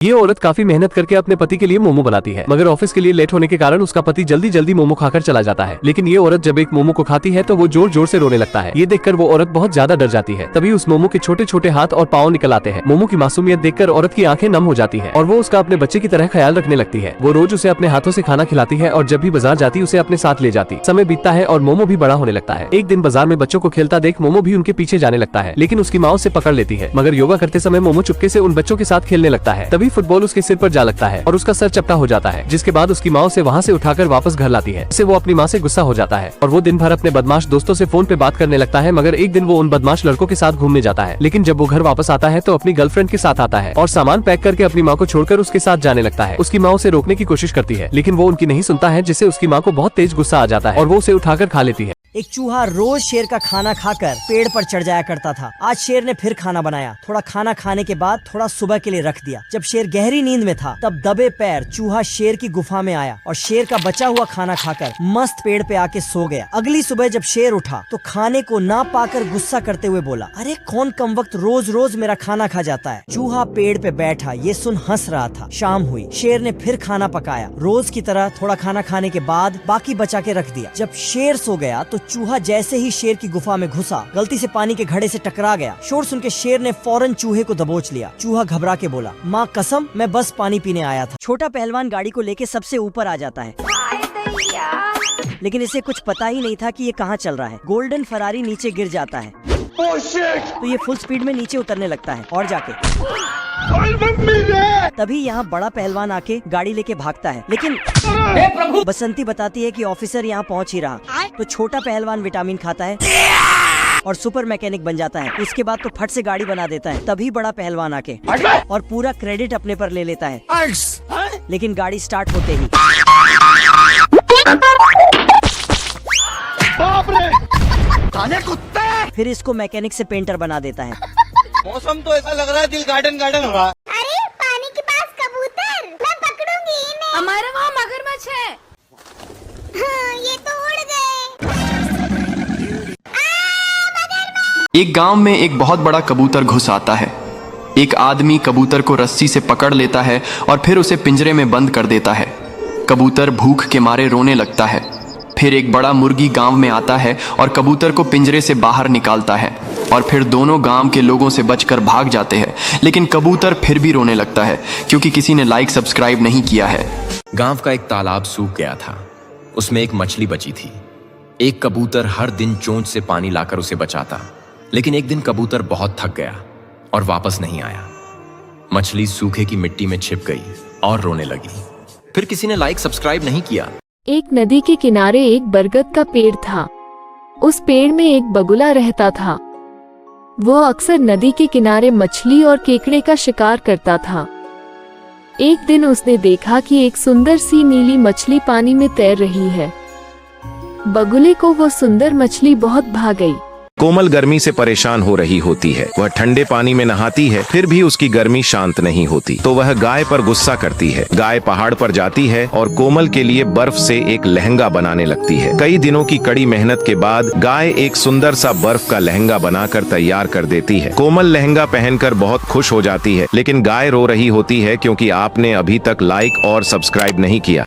ये औरत काफी मेहनत करके अपने पति के लिए मोमो बनाती है, मगर ऑफिस के लिए लेट होने के कारण उसका पति जल्दी जल्दी मोमो खाकर चला जाता है। लेकिन ये औरत जब एक मोमो को खाती है तो वो जोर जोर से रोने लगता है। ये देखकर वो औरत बहुत ज्यादा डर जाती है। तभी उस मोमो के छोटे छोटे हाथ और पाँव निकल आते हैं। मोमो की मासूमियत देखकर औरत की आंखें नम हो जाती है और वो उसका अपने बच्चे की तरह ख्याल रखने लगती है। वो रोज उसे अपने हाथों से खाना खिलाती है और जब भी बाजार जाती उसे अपने साथ ले जाती। समय बीतता है और मोमो भी बड़ा होने लगता है। एक दिन बाजार में बच्चों को खेलता देख मोमो भी उनके पीछे जाने लगता है, लेकिन उसकी माँ उसे पकड़ लेती है। मगर योगा करते समय मोमो चुपके से उन बच्चों के साथ खेलने लगता है। तभी फुटबॉल उसके सिर पर जा लगता है और उसका सर चपटा हो जाता है, जिसके बाद उसकी माँ उसे वहाँ से उठाकर वापस घर लाती है। इससे वो अपनी माँ से गुस्सा हो जाता है और वो दिन भर अपने बदमाश दोस्तों से फोन पे बात करने लगता है। मगर एक दिन वो उन बदमाश लड़कों के साथ घूमने जाता है, लेकिन जब वो घर वापस आता है तो अपनी गर्लफ्रेंड के साथ आता है और सामान पैक करके अपनी माँ को छोड़कर उसके साथ जाने लगता है। उसकी माँ उसे रोकने की कोशिश करती है, लेकिन वो उनकी नहीं सुनता है, जिससे उसकी माँ को बहुत तेज गुस्सा आ जाता है और वो उसे उठाकर खा लेती है। एक चूहा रोज शेर का खाना खाकर पेड़ पर चढ़ जाया करता था। आज शेर ने फिर खाना बनाया। थोड़ा खाना खाने के बाद थोड़ा सुबह के लिए रख दिया। जब शेर गहरी नींद में था तब दबे पैर चूहा शेर की गुफा में आया और शेर का बचा हुआ खाना खाकर मस्त पेड़ पे आके सो गया। अगली सुबह जब शेर उठा तो खाने को ना पाकर गुस्सा करते हुए बोला, अरे कौन कम वक्त रोज रोज मेरा खाना खा जाता है। चूहा पेड़ पे बैठा ये सुन हंस रहा था। शाम हुई, शेर ने फिर खाना पकाया। रोज की तरह थोड़ा खाना खाने के बाद बाकी बचा के रख दिया। जब शेर सो गया तो चूहा जैसे ही शेर की गुफा में घुसा गलती से पानी के घड़े से टकरा गया। शोर सुन के शेर ने फौरन चूहे को दबोच लिया। चूहा घबरा के बोला, माँ कसम मैं बस पानी पीने आया था। छोटा पहलवान गाड़ी को लेके सबसे ऊपर आ जाता है, लेकिन इसे कुछ पता ही नहीं था कि ये कहाँ चल रहा है। गोल्डन फरारी नीचे गिर जाता है तो ये फुल स्पीड में नीचे उतरने लगता है और जाके तभी यहाँ बड़ा पहलवान आके गाड़ी लेके भागता है, लेकिन बसंती बताती है कि ऑफिसर यहाँ पहुँच ही रहा। तो छोटा पहलवान विटामिन खाता है और सुपर मैकेनिक बन जाता है। इसके बाद तो फट से गाड़ी बना देता है। तभी बड़ा पहलवान आके और पूरा क्रेडिट अपने पर ले लेता है, लेकिन गाड़ी स्टार्ट होते ही फिर इसको मैकेनिक से पेंटर बना देता है। मौसम तो ऐसा लग रहा है दिल गार्डन गार्डन हो रहा है। अरे पानी के पास कबूतर, मैं पकड़ूंगी इन्हें। हमारे वहाँ मगरमच्छ है। हाँ, ये तो उड़ गए। एक गांव में एक बहुत बड़ा कबूतर घुस आता है। एक आदमी कबूतर को रस्सी से पकड़ लेता है और फिर उसे पिंजरे में बंद कर देता है। कबूतर भूख के मारे रोने लगता है। फिर एक बड़ा मुर्गी गांव में आता है और कबूतर को पिंजरे से बाहर निकालता है और फिर दोनों गांव के लोगों से बचकर भाग जाते हैं। लेकिन कबूतर फिर भी रोने लगता है क्योंकि किसी ने लाइक सब्सक्राइब नहीं किया है। गांव का एक तालाब सूख गया था। उसमें एक मछली बची थी। एक कबूतर हर दिन चोंच से पानी लाकर उसे बचाता, लेकिन एक दिन कबूतर बहुत थक गया और वापस नहीं आया। मछली सूखे की मिट्टी में छिप गई और रोने लगी। फिर किसी ने लाइक सब्सक्राइब नहीं किया। एक नदी के किनारे एक बरगद का पेड़ था। उस पेड़ में एक बगुला रहता था। वो अक्सर नदी के किनारे मछली और केकड़े का शिकार करता था। एक दिन उसने देखा कि एक सुंदर सी नीली मछली पानी में तैर रही है। बगुले को वो सुंदर मछली बहुत भा गई। कोमल गर्मी से परेशान हो रही होती है। वह ठंडे पानी में नहाती है, फिर भी उसकी गर्मी शांत नहीं होती, तो वह गाय पर गुस्सा करती है। गाय पहाड़ पर जाती है और कोमल के लिए बर्फ से एक लहंगा बनाने लगती है। कई दिनों की कड़ी मेहनत के बाद गाय एक सुंदर सा बर्फ का लहंगा बनाकर तैयार कर देती है। कोमल लहंगा पहनकर बहुत खुश हो जाती है, लेकिन गाय रो रही होती है क्योंकि आपने अभी तक लाइक और सब्सक्राइब नहीं किया।